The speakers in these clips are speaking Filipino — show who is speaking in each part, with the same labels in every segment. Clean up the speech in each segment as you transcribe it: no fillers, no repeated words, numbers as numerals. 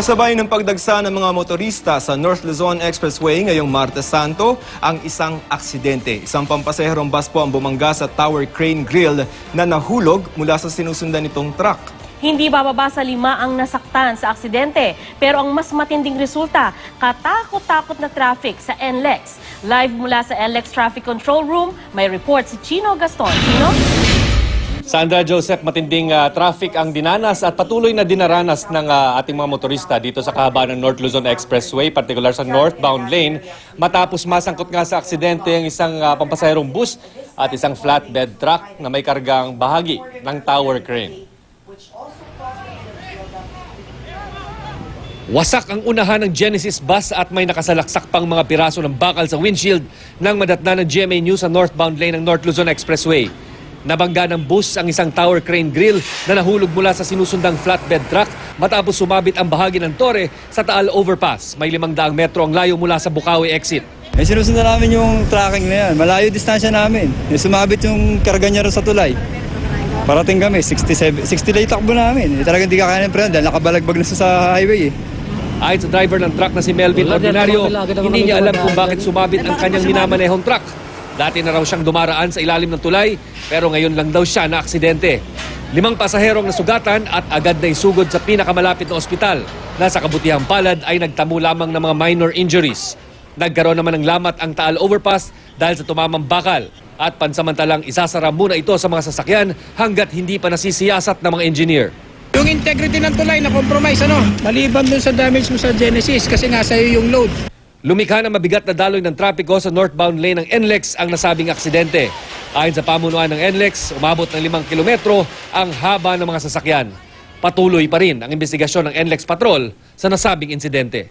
Speaker 1: Kasabay ng pagdagsa ng mga motorista sa North Luzon Expressway ngayong Martes Santo, ang isang aksidente. Isang pampasaherong bus po ang bumangga sa Tower Crane Grill na nahulog mula sa sinusundan nitong truck.
Speaker 2: Hindi bababa sa 5 ang nasaktan sa aksidente. Pero ang mas matinding resulta, katakot-takot na traffic sa NLEX. Live mula sa NLEX Traffic Control Room, may report si Chino Gaston. Chino?
Speaker 3: Sandra Joseph, matinding traffic ang dinanas at patuloy na dinaranas ng ating mga motorista dito sa kahabaan ng North Luzon Expressway, particular sa northbound lane, matapos masangkot nga sa aksidente ang isang pampasaherong bus at isang flatbed truck na may kargang bahagi ng tower crane. Wasak ang unahan ng Genesis bus at may nakasalaksak pang mga piraso ng bakal sa windshield ng madatna ng GMA News sa northbound lane ng North Luzon Expressway. Nabangga ng bus ang isang tower crane grill na nahulog mula sa sinusundang flatbed truck matapos sumabit ang bahagi ng tore sa Taal Overpass. May 500 metro ang layo mula sa Bukawi exit.
Speaker 4: Sinusundan namin yung tracking na yan. Malayo distansya namin. Sumabit yung karga niya rin sa tulay. Parating kami, 60 late takbo namin. Talagang di kakayanin pre dahil nakabalagbag na sa highway.
Speaker 3: Ayon sa driver ng truck na si Melvin Ordinario, hindi niya alam kung bakit sumabit ang kanyang minamanehong truck. Dati na raw siyang dumaraan sa ilalim ng tulay, pero ngayon lang daw siya na aksidente. 5 pasaherong nasugatan at agad na isugod sa pinakamalapit na ospital. Nasa kabutihang palad ay nagtamo lamang ng mga minor injuries. Nagkaroon naman ng lamat ang Taal Overpass dahil sa tumamang bakal. At pansamantalang isasara muna ito sa mga sasakyan hanggat hindi pa nasisiyasat ng mga engineer.
Speaker 5: Yung integrity ng tulay na compromise, maliban dun sa damage mo sa Genesis kasi nasa iyo yung load.
Speaker 3: Lumikha ng mabigat na daloy ng trapiko sa northbound lane ng NLEX ang nasabing aksidente. Ayon sa pamunuan ng NLEX, umabot ng 5 kilometro ang haba ng mga sasakyan. Patuloy pa rin ang investigasyon ng NLEX Patrol sa nasabing insidente.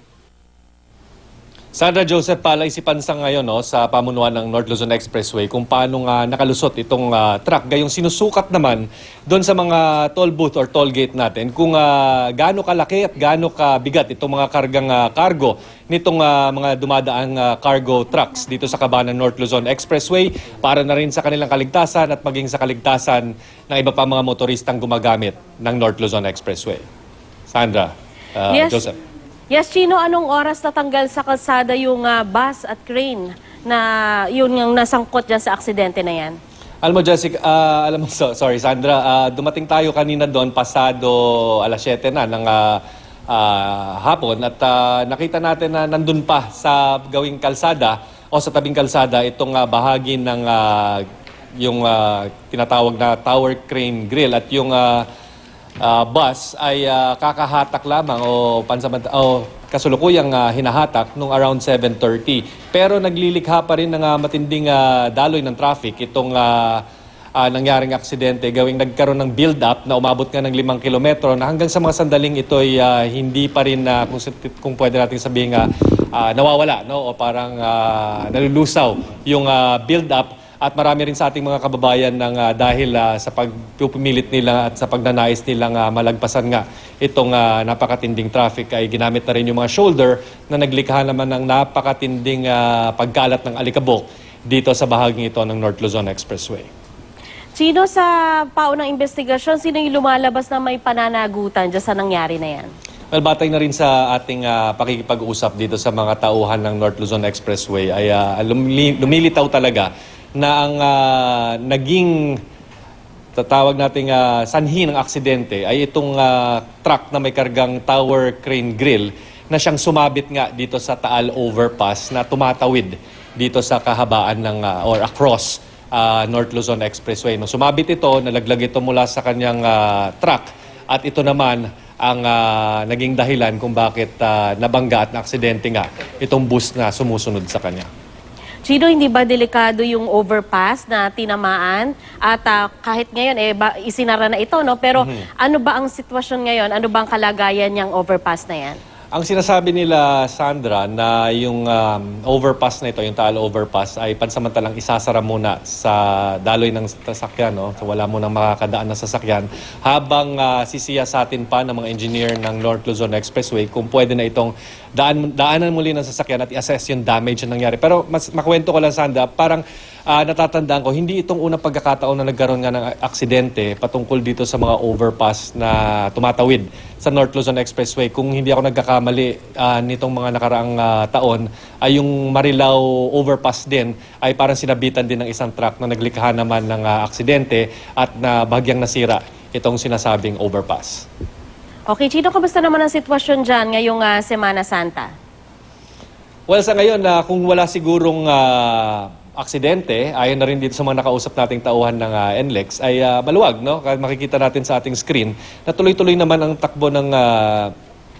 Speaker 3: Sandra Joseph, palaisipan sa ngayon sa pamunuan ng North Luzon Expressway kung paano nga nakalusot itong truck. Gayong sinusukat naman doon sa mga toll booth or toll gate natin kung gaano kalaki at gaano kabigat itong mga kargang cargo nitong mga dumadaang cargo trucks dito sa kaban ng North Luzon Expressway para na rin sa kanilang kaligtasan at maging sa kaligtasan ng iba pa mga motoristang gumagamit ng North Luzon Expressway. Sandra,
Speaker 2: Yes.
Speaker 3: Joseph.
Speaker 2: Yes, Chino, anong oras natanggal sa kalsada yung bus at crane na yun yung nasangkot dyan sa aksidente na yan?
Speaker 3: Alam mo, Jessica, sorry, Sandra, dumating tayo kanina doon pasado alas 7 na ng hapon at nakita natin na nandun pa sa gawing kalsada o sa tabing kalsada itong bahagi ng yung tinatawag na tower crane grill at yung bus ay kakahatak lamang o kasulukuyang hinahatak nung around 7:30. Pero naglilikha pa rin ng matinding daloy ng traffic itong nangyaring aksidente gawing nagkaroon ng build-up na umabot nga ng 5 kilometro na hanggang sa mga sandaling ito ay hindi pa rin kung pwede natin sabihin nawawala o parang nalulusaw yung build-up. At marami rin sa ating mga kababayan dahil sa pagpupumilit nila at sa pagnanais nilang malagpasan nga itong napakatinding traffic ay ginamit na rin yung mga shoulder na naglikha naman ng napakatinding pagkalat ng alikabok dito sa bahaging ito ng North Luzon Expressway.
Speaker 2: Chino, sa paunang investigasyon, sino yung lumalabas na may pananagutan dyan sa nangyari na yan?
Speaker 3: Well, batay na rin sa ating pakikipag-usap dito sa mga tauhan ng North Luzon Expressway ay lumilitaw talaga na ang naging tatawag nating sanhi ng aksidente ay itong truck na may kargang tower crane grill na siyang sumabit nga dito sa Taal Overpass na tumatawid dito sa kahabaan ng or across North Luzon Expressway. Nung sumabit ito, nalaglag ito mula sa kanyang truck at ito naman ang naging dahilan kung bakit nabangga at na-aksidente nga itong bus na sumusunod sa kanya.
Speaker 2: Chino, hindi ba delikado yung overpass na tinamaan? At kahit ngayon, isinara na ito, no? Pero ano ba ang sitwasyon ngayon? Ano ba ang kalagayan niyang overpass na yan?
Speaker 3: Ang sinasabi nila, Sandra, na yung overpass na ito, yung Taal Overpass, ay pansamantalang isasara muna sa daloy ng sasakyan, no? So wala munang makakadaan na sasakyan, habang sisiyasatin pa ng mga engineer ng North Luzon Expressway kung pwede na itong daanan muli ng sasakyan at i-assess yung damage na nangyari. Pero mas makwento ko lang, Sandra, parang natatandaan ko, hindi itong unang pagkakataon na nagkaroon nga ng aksidente patungkol dito sa mga overpass na tumatawid sa North Luzon Expressway. Kung hindi ako nagkakamali nitong mga nakaraang taon, ay yung Marilao overpass din ay parang sinabitan din ng isang truck na naglikha naman ng aksidente at na bahagyang nasira itong sinasabing overpass.
Speaker 2: Okay, Chino, kamusta naman ang sitwasyon dyan ngayong Semana Santa?
Speaker 3: Well, sa ngayon, kung wala sigurong aksidente, ayon na rin dito sa mga nakausap nating tauhan ng NLEX, ay maluwag, no? Makikita natin sa ating screen na tuloy-tuloy naman ang takbo ng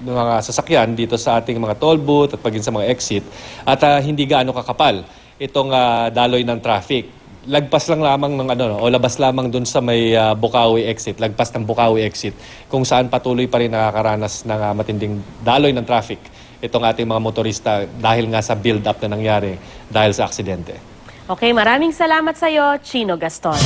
Speaker 3: mga sasakyan dito sa ating mga toll booth at pagin sa mga exit at hindi gaano kakapal itong daloy ng traffic. Lagpas lang lamang ng o labas lamang dun sa may Bukawi exit, lagpas ng Bukawi exit, kung saan patuloy pa rin nakakaranas ng matinding daloy ng traffic itong ating mga motorista dahil nga sa build-up na nangyari dahil sa aksidente.
Speaker 2: Okay, maraming salamat sa iyo, Chino Gaston.